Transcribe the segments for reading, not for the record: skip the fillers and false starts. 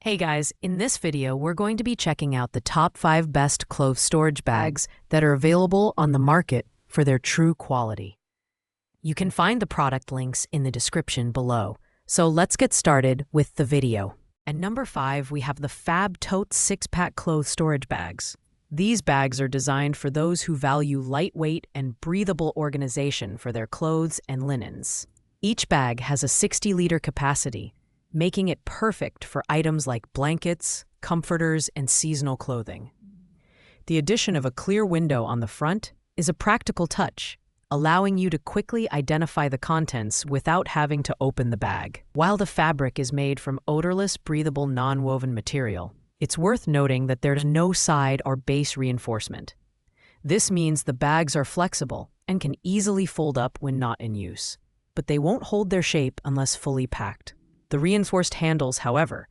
Hey guys, in this video, we're going to be checking out the top 5 best clothes storage bags that are available on the market for their true quality. You can find the product links in the description below. So let's get started with the video. At number 5, we have the Fab Totes 6-pack clothes storage bags. These bags are designed for those who value lightweight and breathable organization for their clothes and linens. Each bag has a 60-liter capacity, making it perfect for items like blankets, comforters, and seasonal clothing. The addition of a clear window on the front is a practical touch, allowing you to quickly identify the contents without having to open the bag. While the fabric is made from odorless, breathable, non-woven material, it's worth noting that there's no side or base reinforcement. This means the bags are flexible and can easily fold up when not in use, but they won't hold their shape unless fully packed. The reinforced handles, however,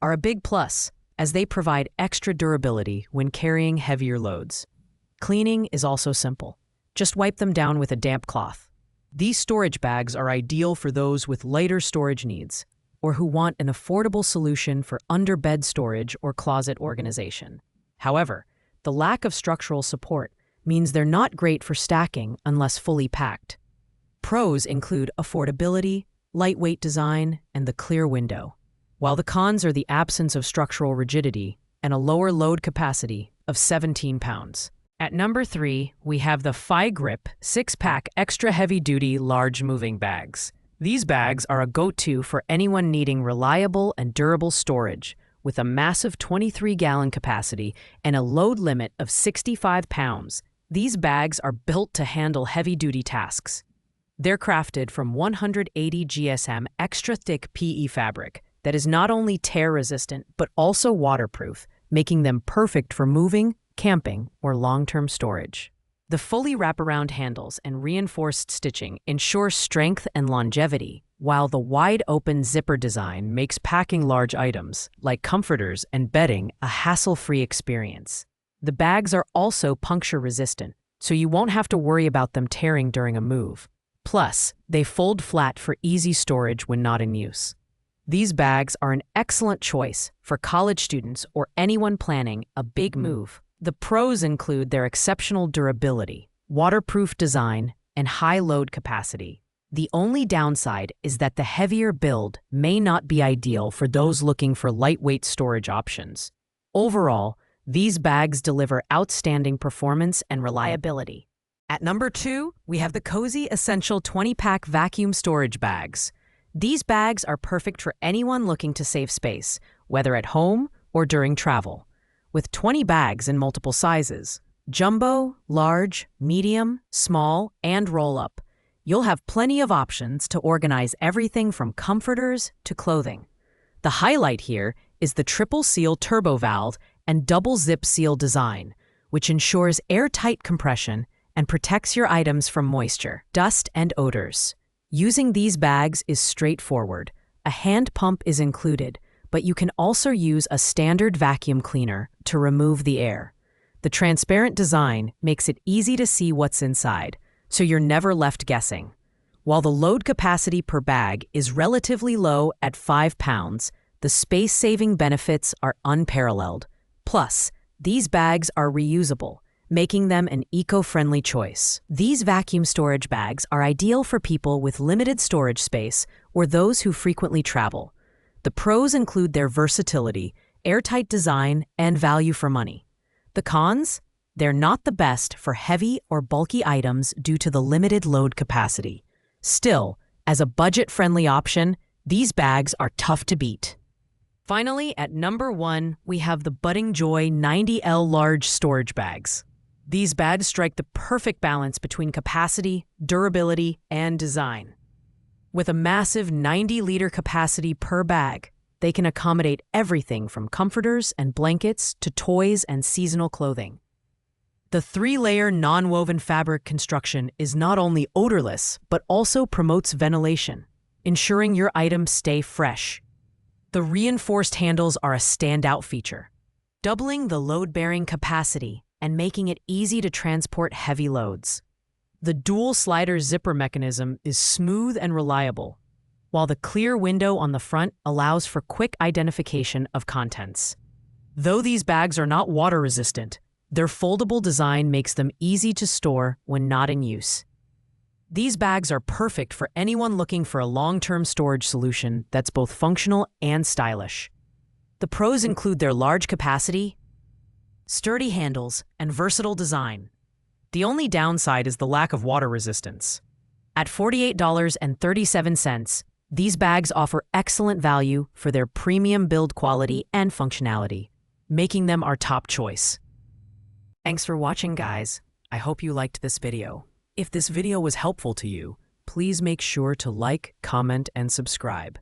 are a big plus, as they provide extra durability when carrying heavier loads. Cleaning is also simple. Just wipe them down with a damp cloth. These storage bags are ideal for those with lighter storage needs, or who want an affordable solution for under-bed storage or closet organization. However, the lack of structural support means they're not great for stacking unless fully packed. Pros include affordability, lightweight design, and the clear window, while the cons are the absence of structural rigidity and a lower load capacity of 17 pounds. At number 3, we have the FiGrip 6-pack extra heavy-duty large moving bags. These bags are a go-to for anyone needing reliable and durable storage, with a massive 23-gallon capacity and a load limit of 65 pounds. These bags are built to handle heavy-duty tasks. They're crafted from 180 GSM extra-thick PE fabric that is not only tear-resistant but also waterproof, making them perfect for moving, camping, or long-term storage. The fully wraparound handles and reinforced stitching ensure strength and longevity, while the wide-open zipper design makes packing large items, like comforters and bedding, a hassle-free experience. The bags are also puncture-resistant, so you won't have to worry about them tearing during a move. Plus, they fold flat for easy storage when not in use. These bags are an excellent choice for college students or anyone planning a big move. The pros include their exceptional durability, waterproof design, and high load capacity. The only downside is that the heavier build may not be ideal for those looking for lightweight storage options. Overall, these bags deliver outstanding performance and reliability. At number 2, we have the Cozy Essential 20-pack vacuum storage bags. These bags are perfect for anyone looking to save space, whether at home or during travel. With 20 bags in multiple sizes, jumbo, large, medium, small, and roll-up, you'll have plenty of options to organize everything from comforters to clothing. The highlight here is the triple seal turbo valve and double zip seal design, which ensures airtight compression and protects your items from moisture, dust, and odors. Using these bags is straightforward. A hand pump is included, but you can also use a standard vacuum cleaner to remove the air. The transparent design makes it easy to see what's inside, so you're never left guessing. While the load capacity per bag is relatively low at 5 pounds, the space-saving benefits are unparalleled. Plus, these bags are reusable, making them an eco-friendly choice. These vacuum storage bags are ideal for people with limited storage space or those who frequently travel. The pros include their versatility, airtight design, and value for money. The cons? They're not the best for heavy or bulky items due to the limited load capacity. Still, as a budget-friendly option, these bags are tough to beat. Finally, at number 1, we have the Budding Joy 90L large storage bags. These bags strike the perfect balance between capacity, durability, and design. With a massive 90-liter capacity per bag, they can accommodate everything from comforters and blankets to toys and seasonal clothing. The 3-layer non-woven fabric construction is not only odorless, but also promotes ventilation, ensuring your items stay fresh. The reinforced handles are a standout feature, doubling the load-bearing capacity and making it easy to transport heavy loads. The dual slider zipper mechanism is smooth and reliable, while the clear window on the front allows for quick identification of contents. Though these bags are not water-resistant, their foldable design makes them easy to store when not in use. These bags are perfect for anyone looking for a long-term storage solution that's both functional and stylish. The pros include their large capacity, sturdy handles, and versatile design. The only downside is the lack of water resistance. At $48.37, these bags offer excellent value for their premium build quality and functionality, making them our top choice. Thanks for watching, guys. I hope you liked this video. If this video was helpful to you, please make sure to like, comment, and subscribe.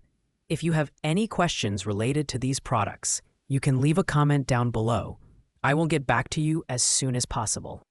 If you have any questions related to these products, you can leave a comment down below. I will get back to you as soon as possible.